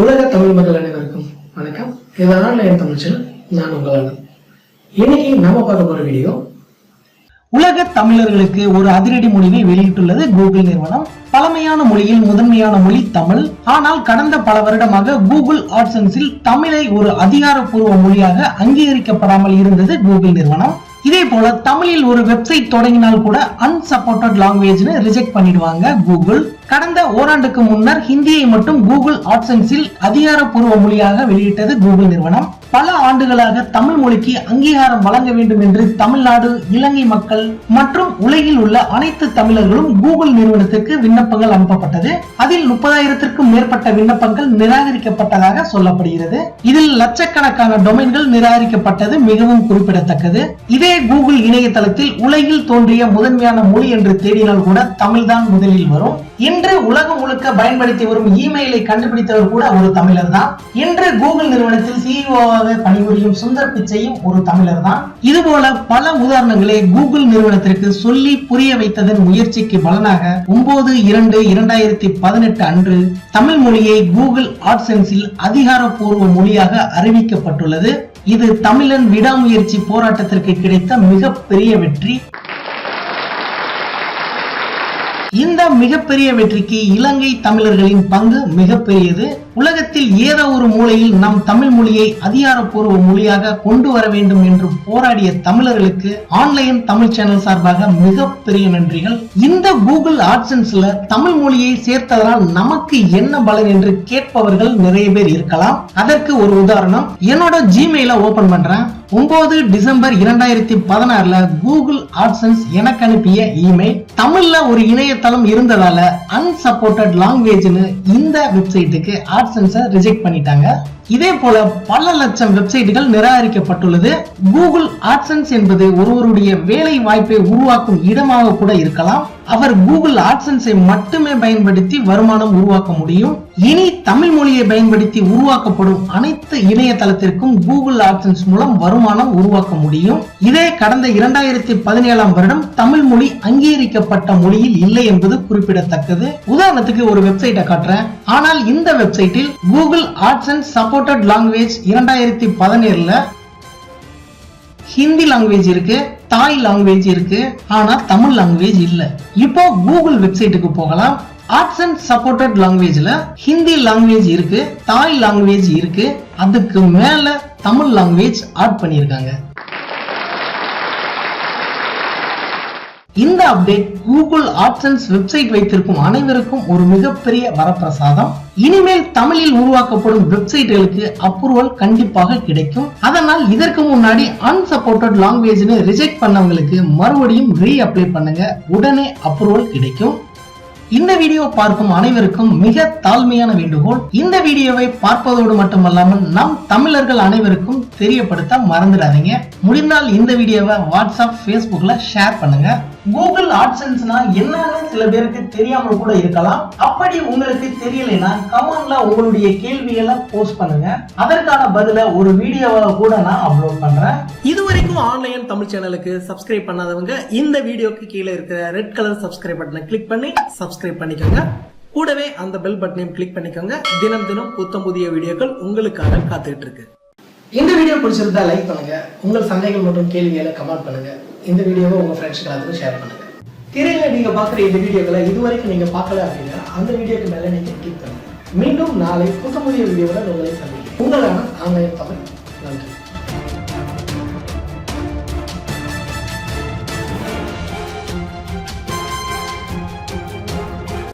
உலக தமிழ் மக்கள் அனைவருக்கும் வணக்கம். இது ஆன்லைன் தமிழ் சேனல். நான் உங்கள் இன்னைக்கு நாம பார்க்க போற வீடியோ, உலக தமிழர்களுக்கு ஒரு அதிரடி முடிவை வெளியிட்டுள்ளது கூகுள் நிறுவனம். பழமையான மொழியில் முதன்மையான மொழி தமிழ். ஆனால் கடந்த பல வருடமாக கூகுள் ஆட்சன்ஸில் தமிழை ஒரு அதிகாரப்பூர்வ மொழியாக அங்கீகரிக்கப்படாமல் இருந்தது கூகுள் நிறுவனம். இதே போல தமிழில் ஒரு வெப்சைட் தொடங்கினால் கூட அன்சப்போர்ட்டட் லாங்குவேஜ்னு ரிஜெக்ட் பண்ணிடுவாங்க கூகுள். கடந்த ஓராண்டுக்கு முன்னர் ஹிந்தியை மட்டும் கூகுள் ஆட்சன்ஸில் அதிகாரப்பூர்வ மொழியாக வெளியிட்டது கூகுள் நிறுவனம். பல ஆண்டுகளாக தமிழ் மொழிக்கு அங்கீகாரம் வழங்க வேண்டும் என்று தமிழ்நாடு, இலங்கை மக்கள் மற்றும் உலகில் உள்ள அனைத்து தமிழர்களும் கூகுள் நிறுவனத்துக்கு விண்ணப்பங்கள் அனுப்பப்பட்டது. அதில் 30,000க்கும் மேற்பட்ட விண்ணப்பங்கள் நிராகரிக்கப்பட்டதாக சொல்லப்படுகிறது. இதில் லட்சக்கணக்கான டொமைன்கள் நிராகரிக்கப்பட்டது மிகவும் குறிப்பிடத்தக்கது. இதே கூகுள் இணையதளத்தில் உலகில் தோன்றிய முதன்மையான மொழி என்று தேடினால் கூட தமிழ்தான் முதலில் வரும். இன்று உலகம் முழுக்க பயன்படுத்தி வரும் இமெயிலை கண்டுபிடித்தவர் கூட ஒரு தமிழர் தான். இன்று கூகுள் நிறுவனத்தில் CEO பணிபுரியும் சுந்தர் பிச்சையும் ஒரு தமிழர் தான். இதுபோல பல உதாரணங்களை கூகுள் நிறுவனத்திற்கு சொல்லி புரிய வைத்ததன் முயற்சிக்கு பலனாக 9/2/2018 அன்று தமிழ் மொழியை கூகுள் ஆட்சன்ஸில் அதிகாரப்பூர்வ மொழியாக அறிவிக்கப்பட்டுள்ளது. இது தமிழன் விடாமுயற்சி போராட்டத்திற்கு கிடைத்த மிகப்பெரிய வெற்றி. இந்த மிகப்பெரிய வெற்றிக்கு இலங்கை தமிழர்களின் பங்கு மிகப்பெரியது. உலகத்தில் ஏதோ ஒரு மூலையில் நம் தமிழ் மொழியை அதிகாரப்பூர்வ மொழியாக கொண்டு வர வேண்டும் என்று போராடிய தமிழர்களுக்கு ஆன்லைன் தமிழ் சேனல் சார்பாக மிகப்பெரிய நன்றிகள். இந்த கூகுள் ஆட்சன்ஸ்ல தமிழ் மொழியை சேர்த்ததால் நமக்கு என்ன பலன் என்று கேட்பவர்கள் நிறைய பேர் இருக்கலாம். அதற்கு ஒரு உதாரணம், என்னோட ஜிமெயில ஓபன் பண்றேன். 9 டிசம்பர் 2016 கூகுள் ஆட்சன்ஸ் எனக்கு அனுப்பிய இமெயில். தமிழ்ல ஒரு இணையதளம் இருந்ததால அன்சப்போர்ட்டட் லாங்குவேஜ்னு இந்த வெப்சைட்டுக்கு ஆட்சன்ஸை ரிஜெக்ட் பண்ணிட்டாங்க. இதே போல பல லட்சம் வெப்சைட்டுகள் நிராகரிக்கப்பட்டுள்ளது. கூகுள் ஆட்சன்ஸ் என்பது ஒருவருடைய வேலை வாய்ப்பை உருவாக்கும் இடமாக கூட இருக்கலாம். அவர் கூகுள் ஆட்சன்ஸை மட்டுமே பயன்படுத்தி வருமானம் உருவாக்க முடியும். இனி தமிழ் மொழியை பயன்படுத்தி உருவாக்கப்படும் அனைத்து இணையதளத்திற்கும் கூகுள் ஆட்சன்ஸ் மூலம் வருமானம் உருவாக்க முடியும். இதே கடந்த 2017 வருடம் தமிழ் மொழி அங்கீகரிக்கப்பட்ட மொழியில் இல்லை என்பது குறிப்பிடத்தக்கது. உதாரணத்துக்கு ஒரு வெப்சைட்டை காட்டுறேன். ஆனால் இந்த வெப்சைட்டில் Google ஆட்சன்ஸ் supported language 2017 Hindi language இருக்கு, தாய் லாங்குவேஜ் இருக்கு, ஆனா தமிழ் லாங்குவேஜ் இல்ல. இப்போ கூகுள் வெப்சைட்டுக்கு போகலாம். ஆட்சன்ஸ் சப்போர்ட்டட் லாங்குவேஜ்ல ஹிந்தி லாங்குவேஜ் இருக்கு, தாய் லாங்குவேஜ் இருக்கு, அதுக்கு மேல தமிழ் லாங்குவேஜ் ஆட் பண்ணிருக்காங்க. இந்த அப்டேட் கூகுள் ஆட்சன்ஸ் வெப்சைட் வைத்திருக்கும் அனைவருக்கும் ஒரு மிகப்பெரிய வரப்பிரசாதம். இனிமேல் தமிழில் உருவாக்கப்படும் வெப்சைட்டுகளுக்கு அப்ரூவல் கண்டிப்பாக கிடைக்கும். அதனால் இதற்கு முன்னாடி அன்சப்போர்ட்டட் லாங்குவேஜ்னு ரிஜெக்ட் பண்ணவங்களுக்கு மறுபடியும் ரீ அப்ளை பண்ணுங்க, உடனே அப்ரூவல் கிடைக்கும். இந்த வீடியோ பார்க்கும் அனைவருக்கும் மிக தாழ்மையான வேண்டுகோள், இந்த வீடியோவை பார்ப்பதோடு மட்டுமல்லாமல் நம் தமிழர்கள் அனைவருக்கும் தெரியப்படுத்த மறந்துடாதீங்க. முடிந்தால் இந்த வீடியோவை வாட்ஸ்அப், ஃபேஸ்புக்ல ஷேர் பண்ணுங்க. கூகுள் ஆட்சன்ஸ்னா என்னன்னு சில பேருக்கு தெரியாம கூட இருக்கலாம். அப்படி உங்களுக்கு தெரியலைன்னா கமெண்ட்ல உங்களுடைய கேள்விகளை போஸ்ட் பண்ணுங்க. அதற்கான பதில ஒரு வீடியோவை கூட நான் அப்லோட் பண்றேன். இதுவரைக்கும் ஆன்லைன் தமிழ் சேனலுக்கு சப்ஸ்கிரைப் பண்ணாதவங்க இந்த வீடியோக்கு கீழே இருக்கிற ரெட் கலர் சப்ஸ்கிரைப் பட்டனை கிளிக் பண்ணி சப்ஸ்கிரைப் பண்ணிக்கோங்க. கூடவே அந்த பெல் பட்டனையும் கிளிக் பண்ணிக்கோங்க. தினம் தினம் புத்தம் புதிய வீடியோக்கள் உங்களுக்காக காத்துட்டு இருக்கு. இந்த வீடியோ பிடிச்சிருந்தா லைக் பண்ணுங்க. உங்கள் சந்தேகங்கள் மற்றும் கேள்விகளை கமெண்ட் பண்ணுங்க. இந்த வீடியோவை உங்க ஃப்ரெண்ட்ஸ்க்கு எல்லாத்துக்கும் ஷேர் பண்ணுங்க. திரையில நீங்க பாக்குற இந்த வீடியோக்களை இதுவரைக்கும் நீங்க பார்க்கல அப்படின்னா அந்த வீடியோக்கு மேல நீங்க கிளிக் பண்ணுங்க. மீண்டும் நாளை புதிய வீடியோவில் உங்களை சந்திக்கிறேன். உங்களான ஆன்லைன் தமிழ். நன்றி.